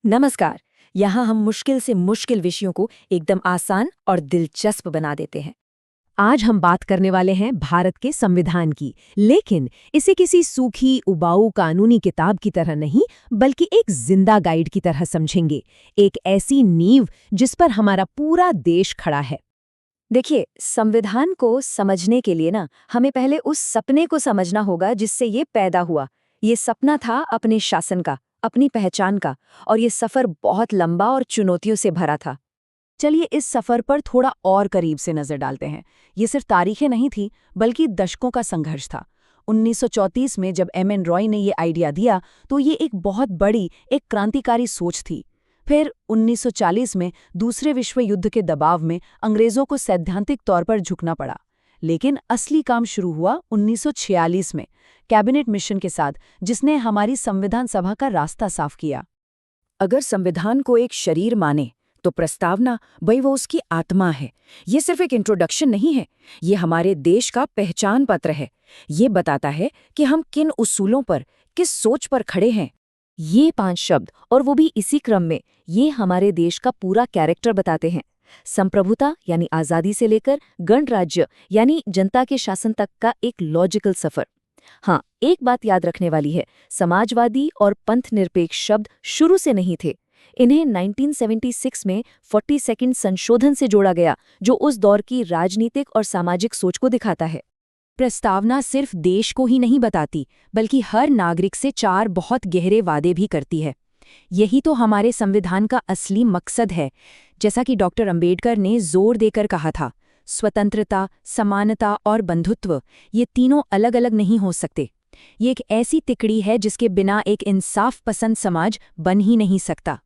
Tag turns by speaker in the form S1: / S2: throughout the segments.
S1: नमस्कार। यहाँ हम मुश्किल से मुश्किल विषयों को एकदम आसान और दिलचस्प बना देते हैं।
S2: आज हम बात करने वाले हैं भारत के संविधान की, लेकिन इसे किसी सूखी उबाऊ कानूनी किताब की तरह नहीं, बल्कि एक जिंदा गाइड की तरह समझेंगे। एक ऐसी नींव जिस पर हमारा पूरा देश खड़ा है।
S1: देखिए, संविधान को समझने के लिए ना हमें पहले उस सपने को समझना होगा जिससे ये पैदा हुआ। ये सपना था अपने शासन का, अपनी पहचान का, और ये सफर बहुत लंबा और चुनौतियों से भरा था।
S2: चलिए इस सफर पर थोड़ा और करीब से नजर डालते हैं। ये सिर्फ तारीखें नहीं थी, बल्कि दशकों का संघर्ष था। 1934 में जब एम.एन. रॉय ने ये आइडिया दिया, तो ये एक बहुत बड़ी, एक क्रांतिकारी सोच थी। फिर 1940 में दूसरे विश्व युद्ध के दबाव में अंग्रेजों को सैद्धांतिक तौर पर झुकना पड़ा। लेकिन असली काम शुरू हुआ 1946 में, कैबिनेट मिशन के साथ, जिसने हमारी संविधान सभा का रास्ता साफ किया।
S1: अगर संविधान को एक शरीर माने तो प्रस्तावना भाई वो उसकी आत्मा है। ये सिर्फ एक इंट्रोडक्शन नहीं है, ये हमारे देश का पहचान पत्र है। ये बताता है कि हम किन उसूलों पर, किस सोच पर खड़े हैं। ये 5 शब्द, और वो भी इसी क्रम में, ये हमारे देश का पूरा कैरेक्टर बताते हैं। संप्रभुता यानी आज़ादी से लेकर गणराज्य यानी जनता के शासन तक का एक लॉजिकल सफर। हाँ, एक बात याद रखने वाली है, समाजवादी और पंथनिरपेक्ष शब्द शुरू से नहीं थे। इन्हें 1976 में 42nd संशोधन से जोड़ा गया, जो उस दौर की राजनीतिक और सामाजिक सोच को दिखाता है।
S2: प्रस्तावना सिर्फ देश को ही नहीं बताती, बल्कि हर नागरिक से 4 बहुत गहरे वादे भी करती है। यही तो हमारे संविधान का असली मकसद है। जैसा कि डॉक्टर अंबेडकर ने जोर देकर कहा था, स्वतंत्रता, समानता और बंधुत्व, ये तीनों अलग अलग नहीं हो सकते। ये एक ऐसी तिकड़ी है जिसके बिना एक इंसाफ पसंद समाज बन ही नहीं सकता।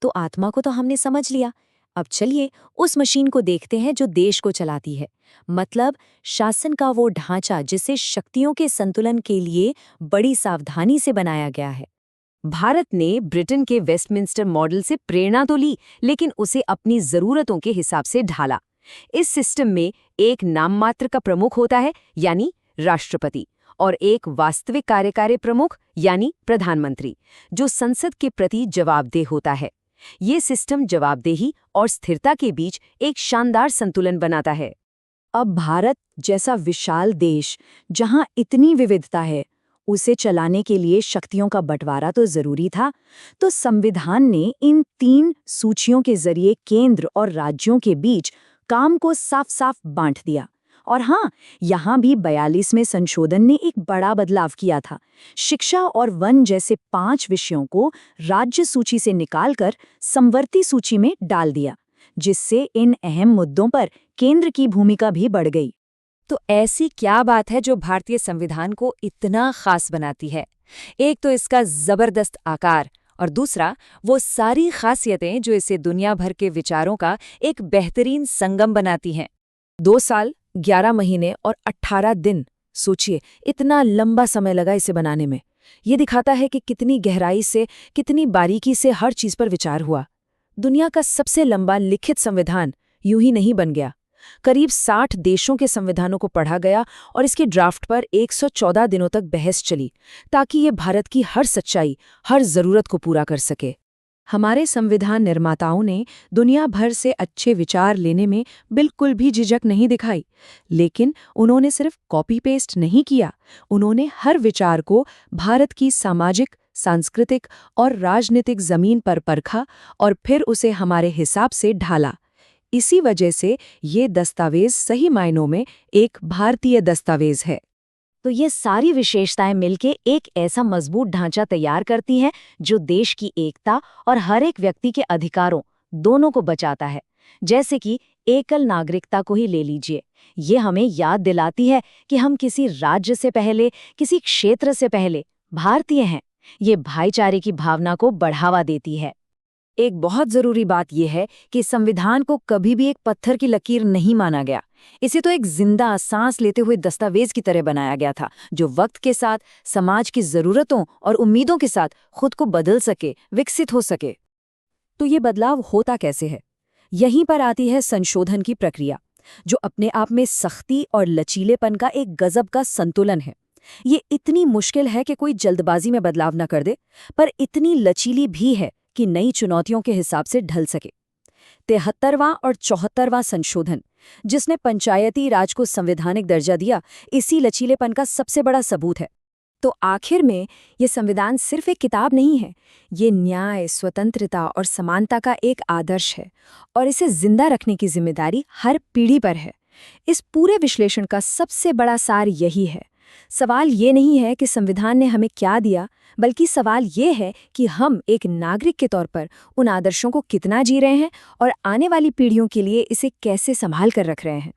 S1: तो आत्मा को तो हमने समझ लिया। अब चलिए उस मशीन को देखते हैं जो देश को चलाती है, मतलब शासन का वो ढांचा जिसे शक्तियों के संतुलन के लिए बड़ी सावधानी से बनाया गया है।
S2: भारत ने ब्रिटेन के वेस्टमिंस्टर मॉडल से प्रेरणा तो ली, लेकिन उसे अपनी जरूरतों के हिसाब से ढाला। इस सिस्टम में एक नाममात्र का प्रमुख होता है, यानी राष्ट्रपति, और एक वास्तविक कार्यकारी प्रमुख, यानी प्रधानमंत्री, जो संसद के प्रति जवाबदेह होता है। ये सिस्टम जवाबदेही और स्थिरता के बीच एक शानदार संतुलन बनाता है।
S1: अब भारत जैसा विशाल देश, जहां इतनी विविधता है, उसे चलाने के लिए शक्तियों का बंटवारा तो जरूरी था। तो संविधान ने इन 3 सूचियों के जरिए केंद्र और राज्यों के बीच काम को साफ साफ बांट दिया। और हाँ, यहाँ भी 42वें संशोधन ने एक बड़ा बदलाव किया था। शिक्षा और वन जैसे 5 विषयों को राज्य सूची से निकालकर समवर्ती सूची में डाल दिया, जिससे इन अहम मुद्दों पर केंद्र की भूमिका भी बढ़ गई।
S2: तो ऐसी क्या बात है जो भारतीय संविधान को इतना खास बनाती है? एक तो इसका जबरदस्त आकार, और दूसरा वो सारी खासियतें जो इसे दुनिया भर के विचारों का एक बेहतरीन संगम बनाती हैं।
S1: 2 साल, 11 महीने और 18 दिन, सोचिए इतना लंबा समय लगा इसे बनाने में। ये दिखाता है कि कितनी गहराई से, कितनी बारीकी से हर चीज पर विचार हुआ। दुनिया का सबसे लंबा लिखित संविधान यूं ही नहीं बन गया। करीब 60 देशों के संविधानों को पढ़ा गया और इसके ड्राफ्ट पर 114 दिनों तक बहस चली, ताकि ये भारत की हर सच्चाई, हर जरूरत को पूरा कर सके। हमारे संविधान निर्माताओं ने दुनिया भर से अच्छे विचार लेने में बिल्कुल भी झिझक नहीं दिखाई, लेकिन उन्होंने सिर्फ कॉपी पेस्ट नहीं किया। उन्होंने हर विचार को भारत की सामाजिक, सांस्कृतिक और राजनीतिक जमीन पर परखा और फिर उसे हमारे हिसाब से ढाला। इसी वजह से ये दस्तावेज सही मायनों में एक भारतीय दस्तावेज है। तो ये सारी विशेषताएं मिलके एक ऐसा मजबूत ढांचा तैयार करती हैं जो देश की एकता और हर एक व्यक्ति के अधिकारों दोनों को बचाता है। जैसे कि एकल नागरिकता को ही ले लीजिए। ये हमें याद दिलाती है कि हम किसी राज्य से पहले, किसी क्षेत्र से पहले भारतीय हैं। ये भाईचारे की भावना को बढ़ावा देती है। एक बहुत जरूरी बात यह है कि संविधान को कभी भी एक पत्थर की लकीर नहीं माना गया। इसे तो एक जिंदा, सांस लेते हुए दस्तावेज की तरह बनाया गया था, जो वक्त के साथ समाज की जरूरतों और उम्मीदों के साथ खुद को बदल सके, विकसित हो सके। तो ये बदलाव होता कैसे है? यहीं पर आती है संशोधन की प्रक्रिया, जो अपने आप में सख्ती और लचीलेपन का एक गजब का संतुलन है। ये इतनी मुश्किल है कि कोई जल्दबाजी में बदलाव न कर दे, पर इतनी लचीली भी है
S2: कि नई चुनौतियों के हिसाब से ढल सके। 73वां और 74वां संशोधन, जिसने पंचायती राज को संवैधानिक दर्जा दिया, इसी लचीलेपन का सबसे बड़ा सबूत है।
S1: तो आखिर में ये संविधान सिर्फ एक किताब नहीं है, ये न्याय, स्वतंत्रता और समानता का एक आदर्श है, और इसे जिंदा रखने की जिम्मेदारी हर पीढ़ी पर है। इस पूरे विश्लेषण का सबसे बड़ा सार यही है। सवाल ये नहीं है कि संविधान ने हमें क्या दिया, बल्कि सवाल ये है कि हम एक नागरिक के तौर पर उन आदर्शों को कितना जी रहे हैं और आने वाली पीढ़ियों के लिए इसे कैसे संभाल कर रख रहे हैं।